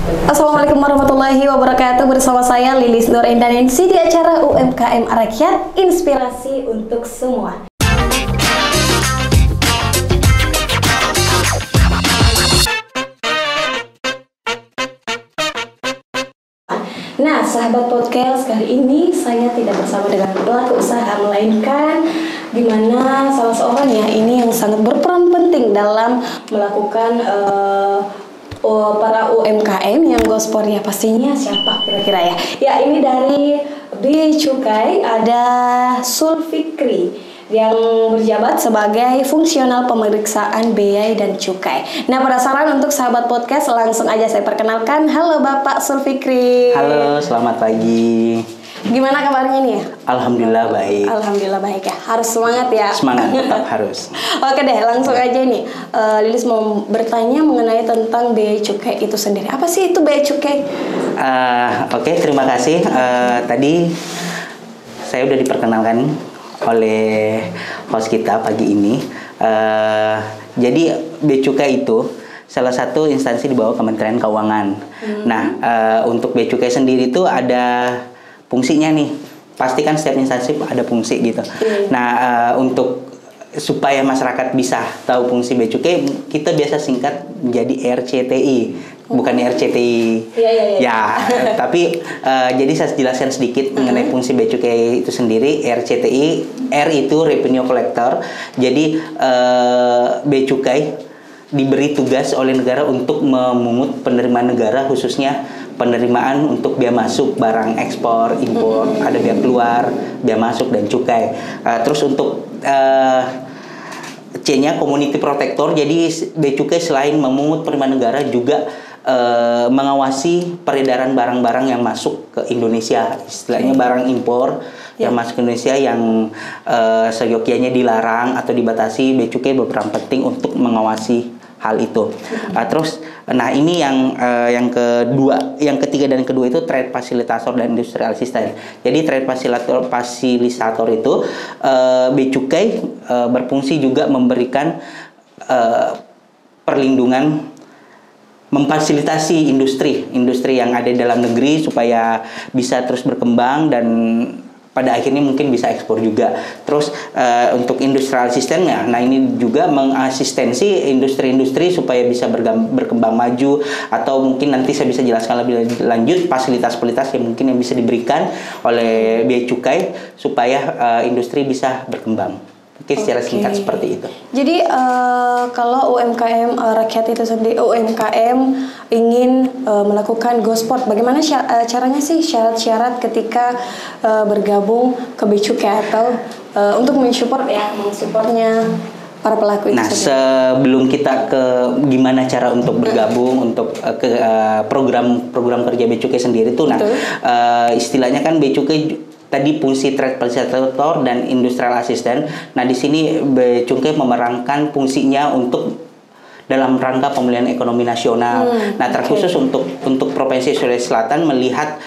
Assalamualaikum warahmatullahi wabarakatuh. Bersama saya Lilis Nur Indaningsi di acara UMKM Rakyat, inspirasi untuk semua. Nah, sahabat podcast, kali ini saya tidak bersama dengan pelaku usaha, melainkan dimana salah seorang ya ini yang sangat berperan penting dalam melakukan para UMKM yang gospor ya. Pastinya siapa kira-kira ya? Ya, ini dari Bea Cukai ada Sulfikri yang berjabat sebagai fungsional pemeriksaan bea dan cukai. Nah, penasaran untuk sahabat podcast, langsung aja saya perkenalkan. Halo Bapak Sulfikri. Halo, selamat pagi. Gimana kabarnya nih? Alhamdulillah baik. Alhamdulillah baik ya. Harus semangat ya. Semangat, tetap harus. Oke deh, langsung aja nih. Lilis mau bertanya mengenai tentang bea cukai itu sendiri. Apa sih itu bea cukai? Oke, terima kasih. Tadi saya udah diperkenalkan oleh host kita pagi ini. Jadi bea cukai itu salah satu instansi di bawah Kementerian Keuangan. Nah, untuk bea cukai sendiri itu ada fungsinya nih. Pasti kan setiap instansi ada fungsi gitu. Nah, untuk supaya masyarakat bisa tahu fungsi bea cukai, kita biasa singkat menjadi RCTI, bukan RCTI. Ya, tapi jadi saya jelaskan sedikit mengenai fungsi bea cukai itu sendiri. RCTI, R itu Revenue Collector. Jadi bea cukai diberi tugas oleh negara untuk memungut penerimaan negara, khususnya penerimaan untuk bea masuk barang ekspor, impor, ada bea keluar, bea masuk dan cukai. Terus untuk C-nya Community Protector. Jadi bea cukai selain memungut penerimaan negara juga mengawasi peredaran barang-barang yang masuk ke Indonesia. Istilahnya barang impor yang masuk ke Indonesia yang seyogyanya dilarang atau dibatasi. Bea cukai berperan penting untuk mengawasi hal itu. Terus, nah ini yang kedua, yang ketiga dan kedua itu trade facilitator dan industrial assistant. Jadi trade facilitator itu bea cukai berfungsi juga memberikan perlindungan, memfasilitasi industri yang ada di dalam negeri supaya bisa terus berkembang dan pada akhirnya mungkin bisa ekspor juga. Terus untuk industrial assistance-nya, nah ini juga mengasistensi industri-industri supaya bisa berkembang maju, atau mungkin nanti saya bisa jelaskan lebih lanjut fasilitas-fasilitas yang mungkin yang bisa diberikan oleh bea cukai supaya industri bisa berkembang. Oke, secara singkat seperti itu. Jadi kalau UMKM rakyat itu sendiri, UMKM ingin melakukan gosport, bagaimana caranya sih, syarat-syarat ketika bergabung ke bea cukai atau untuk mensupportnya para pelaku itu? Nah, sebelum kita ke gimana cara untuk bergabung untuk ke program kerja bea cukai sendiri tuh, nah istilahnya kan bea cukai tadi fungsi trade facilitator dan industrial assistant. Nah, di sini bea cukai memerankan fungsinya untuk dalam rangka pemulihan ekonomi nasional. Nah, terkhusus untuk Provinsi Sulawesi Selatan melihat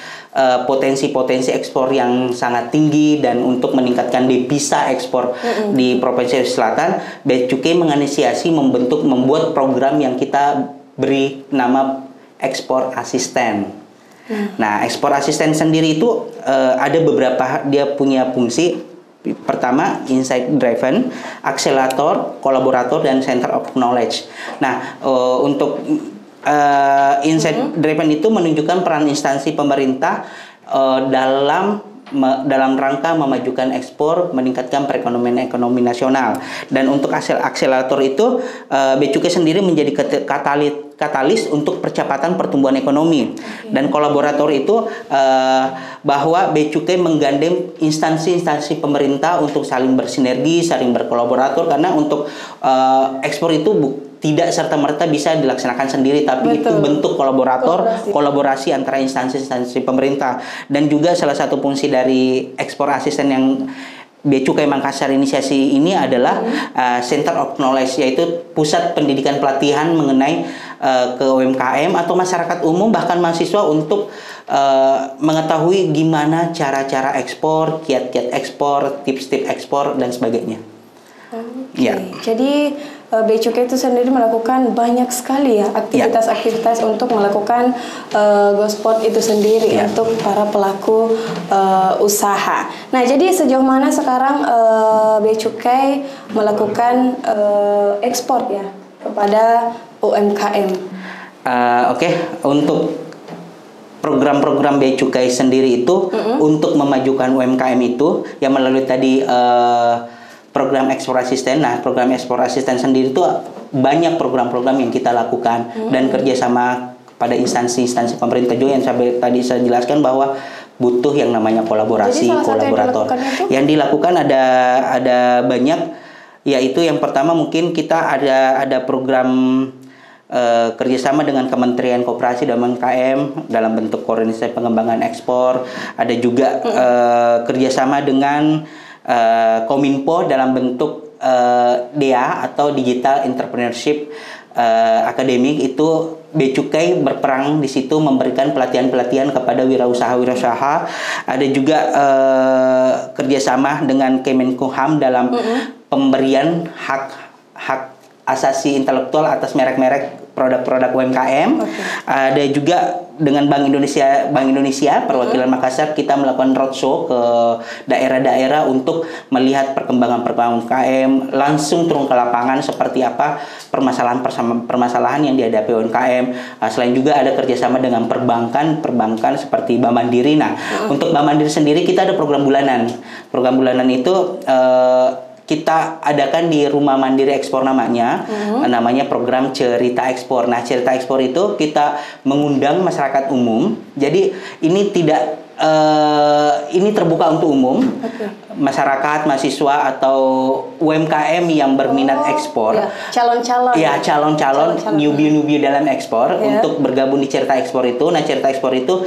potensi-potensi ekspor yang sangat tinggi dan untuk meningkatkan devisa ekspor di Provinsi Sulawesi Selatan, bea cukai menginisiasi membuat program yang kita beri nama ekspor asisten. Nah, ekspor asisten sendiri itu ada beberapa, dia punya fungsi. Pertama, insight driven, akselerator, kolaborator, dan center of knowledge. Nah, untuk insight driven itu menunjukkan peran instansi pemerintah dalam rangka memajukan ekspor, meningkatkan perekonomian ekonomi nasional. Dan untuk akselerator itu bea cukai sendiri menjadi katalis untuk percepatan pertumbuhan ekonomi. Dan kolaborator itu bahwa bea cukai menggandeng instansi-instansi pemerintah untuk saling bersinergi, saling berkolaborator, karena untuk ekspor itu tidak serta-merta bisa dilaksanakan sendiri, tapi itu bentuk kolaborasi antara instansi-instansi pemerintah. Dan juga salah satu fungsi dari ekspor asisten yang Bea Cukai Makassar inisiasi ini adalah Center of Knowledge, yaitu pusat pendidikan pelatihan mengenai ke UMKM atau masyarakat umum, bahkan mahasiswa, untuk mengetahui gimana cara-cara ekspor, kiat-kiat ekspor, tips-tips ekspor, dan sebagainya. Ya. Jadi Bea Cukai itu sendiri melakukan banyak sekali ya aktivitas-aktivitas untuk melakukan Gosport itu sendiri untuk para pelaku usaha. Nah, jadi sejauh mana sekarang Bea Cukai melakukan ekspor ya kepada UMKM? Oke. Untuk program-program Bea Cukai sendiri itu untuk memajukan UMKM itu yang melalui tadi program ekspor asisten. Nah, program ekspor asisten sendiri itu banyak program-program yang kita lakukan dan kerjasama pada instansi-instansi pemerintah juga yang tadi saya jelaskan bahwa butuh yang namanya kolaborasi, kolaborator. Yang dilakukan ada banyak, yaitu yang pertama mungkin kita ada program kerjasama dengan Kementerian Koperasi dan UMKM dalam bentuk koordinasi pengembangan ekspor. Ada juga kerjasama dengan Kominfo dalam bentuk DEA atau Digital Entrepreneurship Academy. Itu Bea Cukai berperan di situ memberikan pelatihan-pelatihan kepada wirausaha-wirausaha. Ada juga kerjasama dengan Kemenkumham dalam pemberian hak asasi intelektual atas merek-merek produk-produk UMKM. Ada juga dengan Bank Indonesia perwakilan Makassar, kita melakukan roadshow ke daerah-daerah untuk melihat perkembangan UMKM, langsung turun ke lapangan seperti apa permasalahan yang dihadapi UMKM. Selain juga ada kerjasama dengan perbankan seperti Bank Mandiri. Nah, untuk Bank Mandiri sendiri kita ada program bulanan. Program bulanan itu kita adakan di Rumah Mandiri Ekspor namanya program Cerita Ekspor. Nah, Cerita Ekspor itu kita mengundang masyarakat umum. Jadi ini ini terbuka untuk umum, masyarakat, mahasiswa atau UMKM yang berminat ekspor. Calon-calon. Ya, calon-calon newbie dalam ekspor untuk bergabung di Cerita Ekspor itu. Nah, Cerita Ekspor itu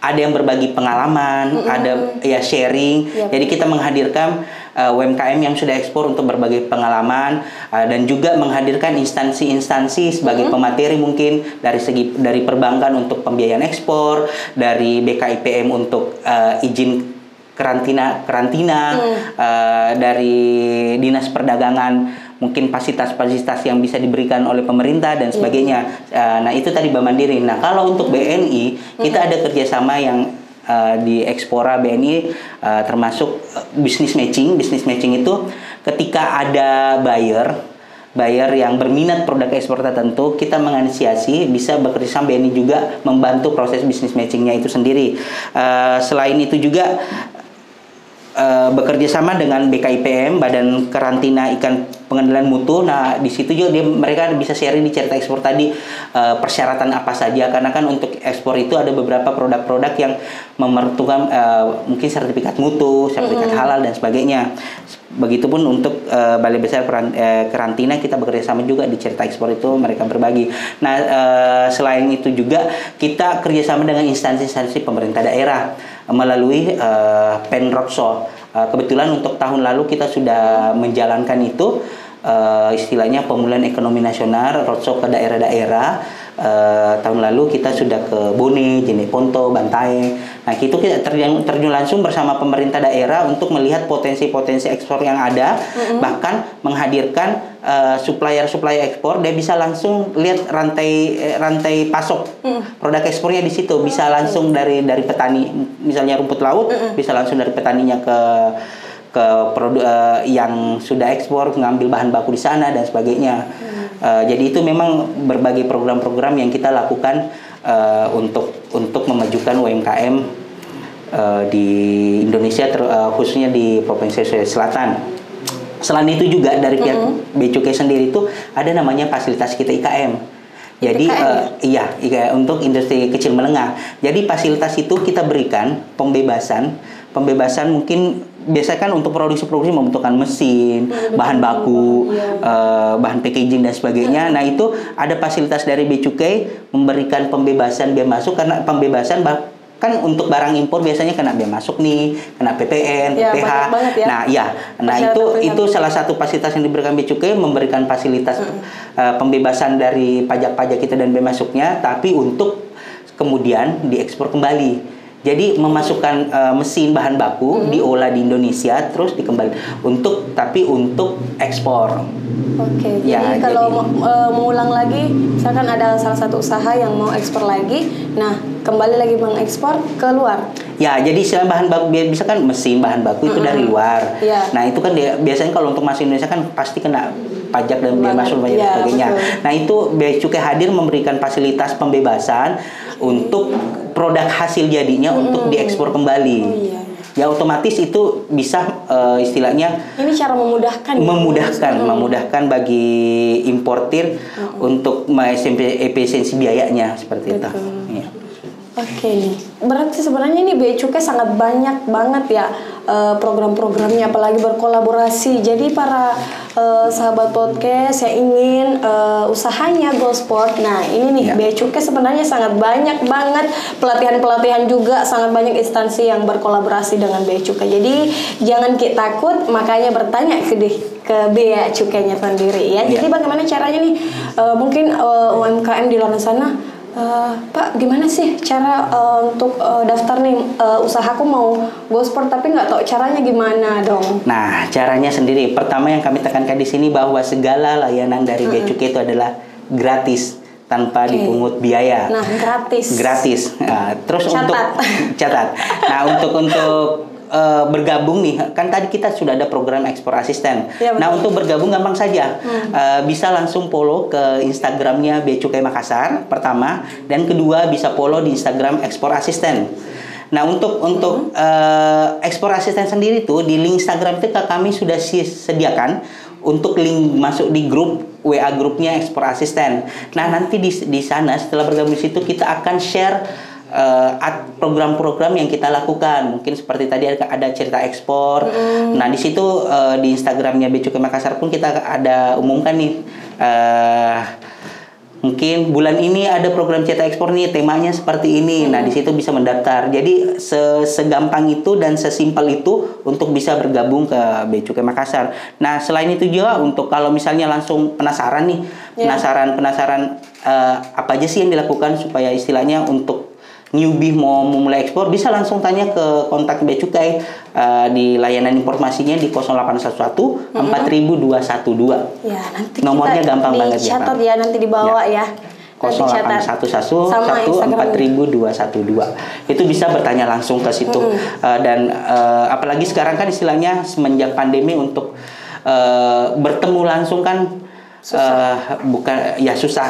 ada yang berbagi pengalaman, ada sharing. Jadi kita menghadirkan UMKM yang sudah ekspor untuk berbagi pengalaman, dan juga menghadirkan instansi-instansi sebagai pemateri mungkin dari perbankan untuk pembiayaan ekspor, dari BKIPM untuk izin karantina, dari Dinas Perdagangan mungkin fasilitas-fasilitas yang bisa diberikan oleh pemerintah dan sebagainya. Nah, itu tadi Bank Mandiri. Nah, kalau untuk BNI kita ada kerjasama yang di Ekspora BNI, termasuk business matching. Business matching itu ketika ada buyer yang berminat produk ekspor tertentu, kita menginisiasi, bisa bekerjasama BNI juga membantu proses business matchingnya itu sendiri. Selain itu juga bekerja sama dengan BKIPM, Badan Karantina Ikan Pengendalian Mutu. Nah, di situ juga mereka bisa sharing di Cerita Ekspor tadi persyaratan apa saja, karena kan untuk ekspor itu ada beberapa produk-produk yang memerlukan mungkin sertifikat mutu, sertifikat halal dan sebagainya. Begitupun untuk Balai Besar Karantina, kita bekerja sama juga di Cerita Ekspor itu, mereka berbagi. Nah, selain itu juga kita kerjasama dengan instansi-instansi pemerintah daerah melalui Penroadshow. Kebetulan untuk tahun lalu kita sudah menjalankan itu, istilahnya pemulihan ekonomi nasional, roadshow ke daerah-daerah. Tahun lalu kita sudah ke Bone, Jeneponto, Bantaeng. Nah, itu kita terjun langsung bersama pemerintah daerah untuk melihat potensi-potensi ekspor yang ada, bahkan menghadirkan supplier ekspor. Dia bisa langsung lihat rantai pasok produk ekspornya di situ, bisa langsung dari petani, misalnya rumput laut, bisa langsung dari petaninya ke produk yang sudah ekspor, mengambil bahan baku di sana dan sebagainya. Jadi itu memang berbagai program-program yang kita lakukan untuk memajukan UMKM di Indonesia, khususnya di Provinsi Sulawesi Selatan. Selain itu juga dari pihak Bea Cukai sendiri itu ada namanya fasilitas kita IKM. Jadi IKM untuk industri kecil menengah. Jadi fasilitas itu kita berikan pembebasan mungkin biasanya kan untuk produksi membutuhkan mesin, bahan baku, bahan packaging dan sebagainya. Nah, itu ada fasilitas dari Bea Cukai memberikan pembebasan biaya masuk, karena pembebasan kan untuk barang impor biasanya kena biaya masuk nih, kena PPN, PPH. Nah, itu salah satu fasilitas yang diberikan Bea Cukai, memberikan fasilitas pembebasan dari pajak-pajak kita dan biaya masuknya, tapi untuk kemudian diekspor kembali. Jadi memasukkan mesin bahan baku diolah di Indonesia terus dikembali untuk ekspor. Oke, jadi kalau mengulang lagi, misalkan ada salah satu usaha yang mau ekspor lagi, nah kembali lagi mengekspor ke luar. Ya, jadi istilah bahan baku bisa kan mesin bahan baku itu dari luar. Yeah. Nah itu kan biasanya kalau untuk masuk Indonesia kan pasti kena pajak dan biaya masuk dan sebagainya. Betul. Nah itu Bea Cukai hadir memberikan fasilitas pembebasan untuk produk hasil jadinya untuk diekspor kembali. Oh, iya. Ya otomatis itu bisa istilahnya ini cara memudahkan bagi importir untuk efisiensi biayanya seperti itu. Ya. Oke nih, berarti sebenarnya ini Bea Cukai sangat banyak banget ya program-programnya, apalagi berkolaborasi. Jadi para sahabat podcast yang ingin usahanya go sport, nah ini nih Bea Cukai sebenarnya sangat banyak banget pelatihan-pelatihan juga, sangat banyak instansi yang berkolaborasi dengan Bea Cukai. Jadi jangan takut, makanya bertanya ke Bea Cukainya sendiri ya. Jadi bagaimana caranya nih mungkin UMKM di luar sana, Pak, gimana sih cara untuk daftar nih usahaku mau go sport tapi nggak tahu caranya gimana dong? Nah, caranya sendiri. Pertama yang kami tekankan di sini bahwa segala layanan dari Bea Cukai itu adalah gratis tanpa dipungut biaya. Nah, gratis. Nah, terus catat. Nah, untuk bergabung nih, kan tadi kita sudah ada program ekspor asisten. Ya, nah untuk bergabung gampang saja, bisa langsung follow ke Instagramnya Bea Cukai Makassar pertama, dan kedua bisa follow di Instagram ekspor asisten. Nah untuk ekspor asisten sendiri tuh di link Instagram itu kami sudah sediakan untuk link masuk di grup WA grupnya ekspor asisten. Nah nanti di sana setelah bergabung di situ kita akan share program-program yang kita lakukan, mungkin seperti tadi ada cerita ekspor. Nah di situ di Instagramnya Bea Cukai Makassar pun kita ada umumkan nih, mungkin bulan ini ada program cerita ekspor nih, temanya seperti ini. Nah di situ bisa mendaftar. Jadi segampang itu dan sesimpel itu untuk bisa bergabung ke Bea Cukai Makassar. Nah selain itu juga untuk kalau misalnya langsung penasaran nih, penasaran apa aja sih yang dilakukan supaya istilahnya untuk newbie mau mulai ekspor, bisa langsung tanya ke kontak Bea Cukai di layanan informasinya di 0811 40212. Ya, nanti nomornya gampang banget ya. Catat ya nanti dibawa ya. 0811 40212. Itu bisa bertanya langsung ke situ. Dan apalagi sekarang kan istilahnya semenjak pandemi untuk bertemu langsung kan susah.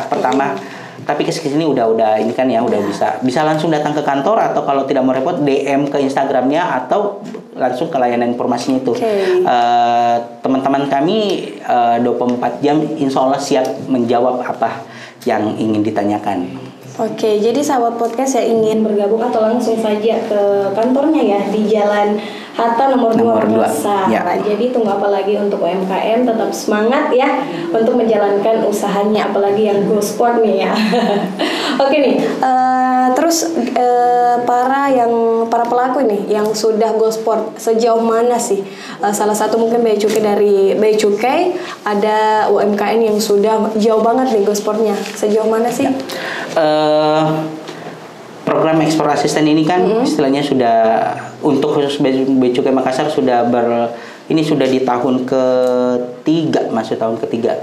Pertama tapi kesini udah ini kan ya udah bisa langsung datang ke kantor, atau kalau tidak mau repot DM ke Instagramnya atau langsung ke layanan informasinya itu. Teman-teman kami 24 jam insya Allah siap menjawab apa yang ingin ditanyakan. Oke, jadi sahabat podcast yang ingin bergabung atau langsung saja ke kantornya ya di Jalan Hatta nomor 2 Makassar. Jadi tunggu apa lagi untuk UMKM, tetap semangat ya untuk menjalankan usahanya, apalagi yang go sport nih ya. Oke nih, terus para pelaku nih yang sudah go sport sejauh mana sih? Salah satu mungkin Bea Cukai, dari Bea Cukai ada UMKM yang sudah jauh banget nih go sportnya, sejauh mana sih? Program ekspor asisten ini kan istilahnya sudah untuk khusus Bea Cukai Makassar sudah sudah di tahun ketiga, masuk tahun ketiga.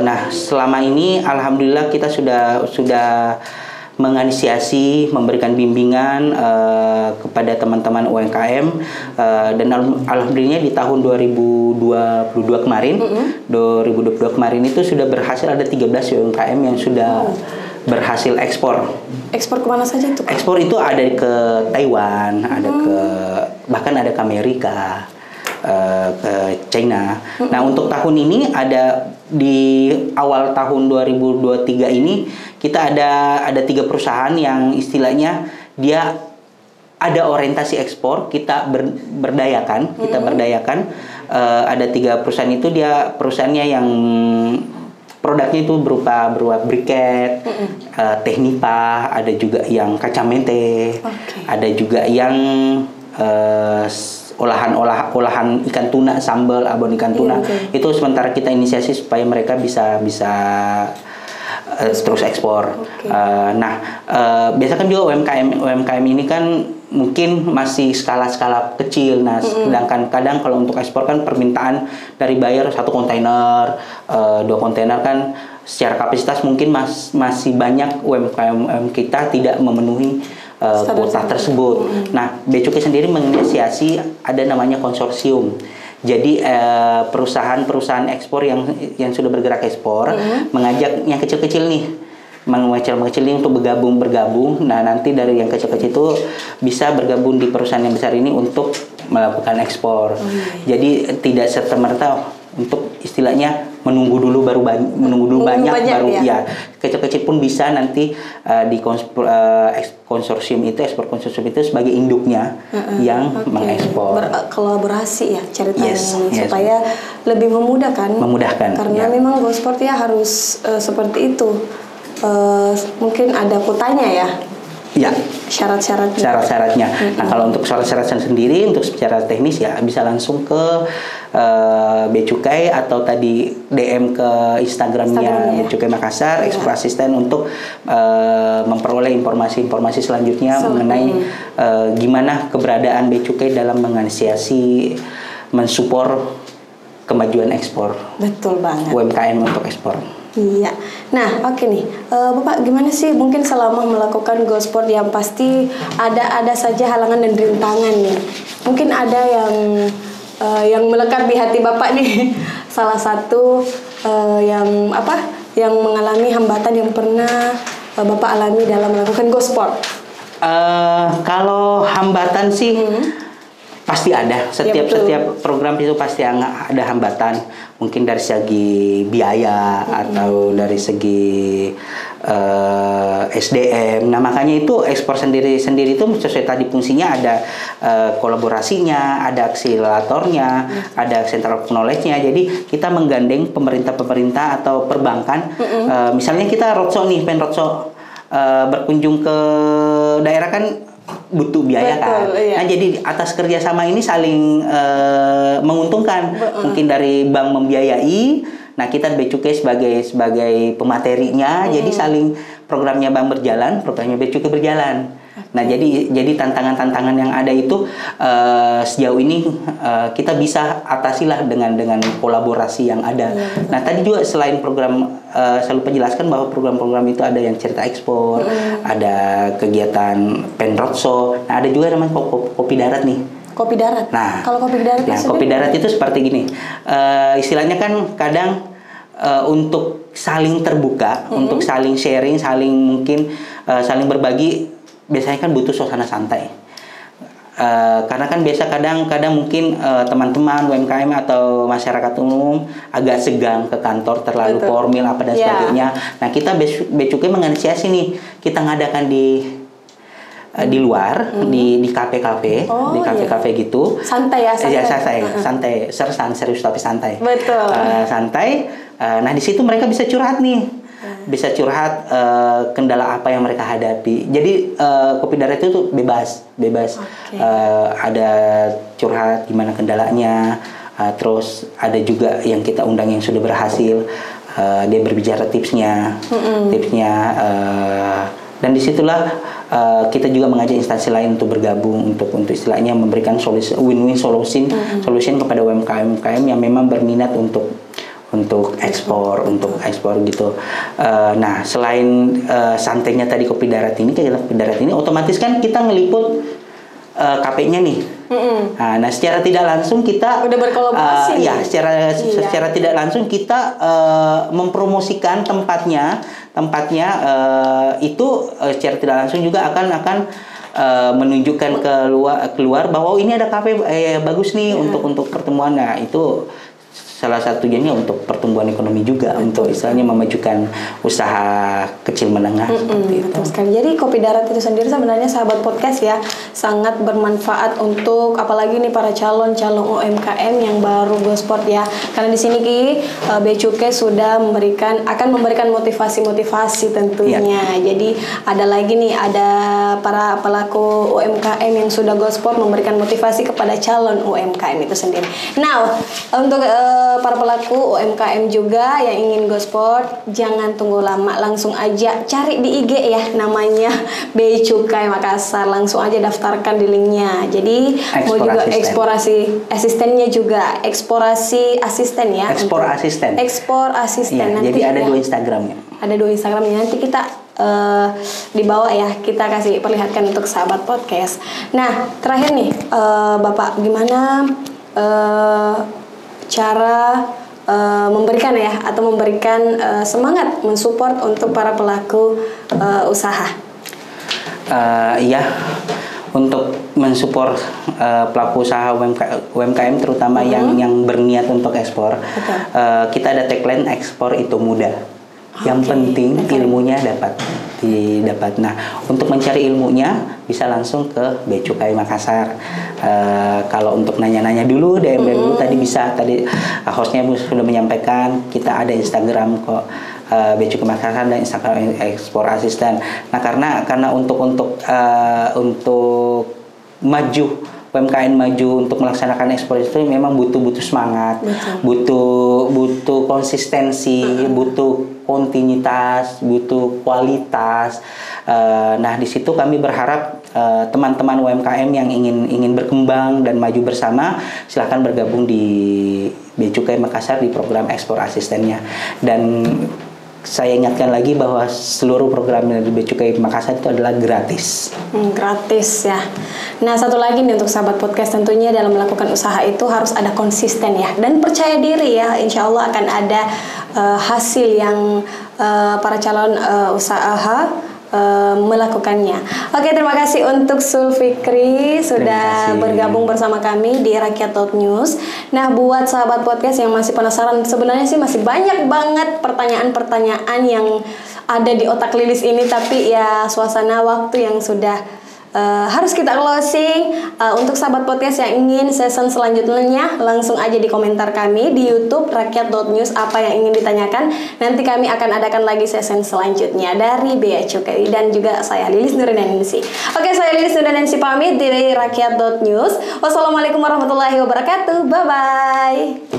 Nah selama ini alhamdulillah kita sudah menginisiasi, memberikan bimbingan kepada teman-teman UMKM, dan alhamdulillah di tahun 2022 kemarin itu sudah berhasil ada 13 UMKM yang sudah berhasil ekspor. Ekspor kemana saja itu? Ekspor itu ada ke Taiwan, bahkan ada ke Amerika, ke China. Nah untuk tahun ini ada di awal tahun 2023 ini kita ada 3 perusahaan yang istilahnya dia ada orientasi ekspor, kita berdayakan. Ada 3 perusahaan itu, dia perusahaannya yang produknya itu berupa briket, teknipa, ada juga yang kacamete, ada juga yang olahan ikan tuna, sambal abon ikan tuna. Itu sementara kita inisiasi supaya mereka bisa terus ekspor. Okay. Biasa kan juga UMKM ini kan mungkin masih skala-skala kecil. Nah, sedangkan kadang kalau untuk ekspor kan permintaan dari buyer 1 kontainer, 2 kontainer kan secara kapasitas mungkin masih banyak UMKM kita tidak memenuhi kuota tersebut. Nah, Bea Cukai sendiri menginisiasi ada namanya konsorsium. Jadi perusahaan-perusahaan ekspor yang sudah bergerak ekspor mengajak yang kecil-kecil nih, mengecil ini untuk bergabung. Nah, nanti dari yang kecil-kecil itu bisa bergabung di perusahaan yang besar ini untuk melakukan ekspor. Jadi tidak serta-merta untuk istilahnya menunggu dulu banyak baru ya. Kecil-kecil pun bisa nanti di konsorsium itu, ekspor konsorsium itu sebagai induknya yang mengekspor. Kolaborasi ya ceritanya supaya lebih memudahkan. Karena memang Gosport ya harus seperti itu. Mungkin ada kotanya ya. Ya. Syarat-syaratnya. Nah, kalau untuk syarat-syaratnya sendiri, untuk secara teknis ya bisa langsung ke Bea Cukai atau tadi DM ke Instagramnya Bea Cukai Makassar, Ekspor Asisten untuk memperoleh informasi-informasi selanjutnya mengenai gimana keberadaan Bea Cukai dalam menginisiasi, mensupport kemajuan ekspor. Betul banget. UMKM untuk ekspor. Iya. Nah, oke nih, Bapak gimana sih mungkin selama melakukan Gosport yang pasti ada saja halangan dan rintangan nih. Mungkin ada yang melekat di hati Bapak nih. Salah satu yang mengalami hambatan yang pernah Bapak alami dalam melakukan Gosport. Kalau hambatan sih pasti ada. Setiap program itu pasti ada hambatan. Mungkin dari segi biaya atau dari segi SDM. Nah, makanya itu ekspor sendiri itu sesuai tadi fungsinya ada kolaborasinya, ada akseleratornya, ada center of knowledge-nya. Jadi kita menggandeng pemerintah atau perbankan. Misalnya kita roadshow nih, berkunjung ke daerah kan butuh biaya. Betul, kan. Iya. Nah, jadi atas kerjasama ini saling menguntungkan. Mungkin dari bank membiayai, nah kita Bea Cukai sebagai pematerinya, jadi saling programnya bank berjalan, programnya Bea Cukai berjalan. Nah, jadi tantangan-tantangan yang ada itu sejauh ini kita bisa atasilah dengan kolaborasi yang ada. Nah, tadi juga selain program selalu penjelaskan bahwa program-program itu ada yang cerita ekspor, ada kegiatan pen roadshow. Nah, ada juga namanya kopi darat nih. Kopi darat. Nah, kalau kopi darat kopi darat itu seperti gini. Istilahnya kan kadang untuk saling terbuka, untuk saling sharing, saling berbagi. Biasanya kan butuh suasana santai. Karena kan biasa kadang mungkin teman-teman UMKM atau masyarakat umum agak segang ke kantor, terlalu formal apa dan sebagainya. Nah, kita Bea Cukai menginisiasi nih, kita ngadakan di luar, di kafe-kafe, di kafe-kafe gitu. Santai ya, santai. Santai, serius tapi santai. Betul. Santai. Nah, di situ mereka bisa curhat nih. Bisa curhat kendala apa yang mereka hadapi. Jadi kopi darat itu tuh bebas. Ada curhat gimana kendalanya. Terus ada juga yang kita undang yang sudah berhasil. Dia berbicara tipsnya, dan disitulah kita juga mengajak instansi lain untuk bergabung untuk istilahnya memberikan win-win solution kepada UMKM yang memang berminat untuk ekspor gitu. Nah, selain santainya tadi kopi darat ini, otomatis kan kita ngeliput KP-nya nih. Nah, secara tidak langsung kita udah berkolaborasi. Secara tidak langsung kita mempromosikan tempatnya itu secara tidak langsung juga akan menunjukkan keluar bahwa ini ada kafe bagus nih untuk pertemuan. Nah, itu salah satunya untuk pertumbuhan ekonomi juga, untuk istilahnya memajukan usaha kecil menengah seperti itu. Betul sekali. Jadi kopi darat itu sendiri sebenarnya sahabat podcast ya, sangat bermanfaat untuk apalagi nih para calon-calon UMKM yang baru Gosport ya. Karena di sini Bea Cukai sudah akan memberikan motivasi-motivasi tentunya. Jadi ada lagi nih, ada para pelaku UMKM yang sudah Gosport memberikan motivasi kepada calon UMKM itu sendiri. Nah, untuk para pelaku UMKM juga yang ingin Gosport, jangan tunggu lama, langsung aja cari di IG ya, namanya Bea Cukai Makassar, langsung aja daftarkan di linknya. Jadi mau juga eksplorasi asistennya juga, eksplorasi asisten ya. Ekspor asisten. Ya, nanti jadi ada ya, 2 Instagramnya. Ada 2 Instagramnya, nanti kita di bawah ya kita kasih perlihatkan untuk sahabat podcast. Nah, terakhir nih Bapak, gimana cara memberikan ya, atau memberikan semangat mensupport untuk para pelaku usaha? Ya, untuk mensupport pelaku usaha UMKM terutama yang berniat untuk ekspor, kita ada tagline ekspor itu mudah. Yang penting ilmunya didapat. Nah, untuk mencari ilmunya bisa langsung ke Bea Cukai Makassar. Kalau untuk nanya-nanya dulu, DM dulu tadi bisa. Tadi hostnya sudah menyampaikan kita ada Instagram kok, Bea Cukai Makassar dan Instagram ekspor asisten. Nah, karena untuk maju UMKM maju untuk melaksanakan ekspor itu memang butuh semangat, butuh konsistensi, butuh kontinuitas, butuh kualitas. Nah, di situ kami berharap teman-teman UMKM yang ingin berkembang dan maju bersama, silahkan bergabung di Bea Cukai Makassar di program ekspor asistennya. Dan saya ingatkan lagi bahwa seluruh program dari Bea Cukai Makassar itu adalah gratis. Gratis ya. Nah, satu lagi nih untuk sahabat podcast, tentunya dalam melakukan usaha itu harus ada konsisten ya, dan percaya diri ya. Insya Allah akan ada hasil yang para calon usaha melakukannya. Oke, terima kasih untuk Sulfikri sudah bergabung bersama kami di Rakyat.News. Nah, buat sahabat podcast yang masih penasaran, sebenarnya sih masih banyak banget pertanyaan-pertanyaan yang ada di otak Lilis ini, tapi ya suasana waktu yang sudah harus kita closing. Untuk sahabat podcast yang ingin season selanjutnya, langsung aja di komentar kami di YouTube Rakyat.News apa yang ingin ditanyakan. Nanti kami akan adakan lagi season selanjutnya dari Bea Cukai, dan juga saya Lilis Nurdanensi. Oke, saya Lilis Nurdanensi pamit dari Rakyat.News. Wassalamualaikum warahmatullahi wabarakatuh. Bye bye.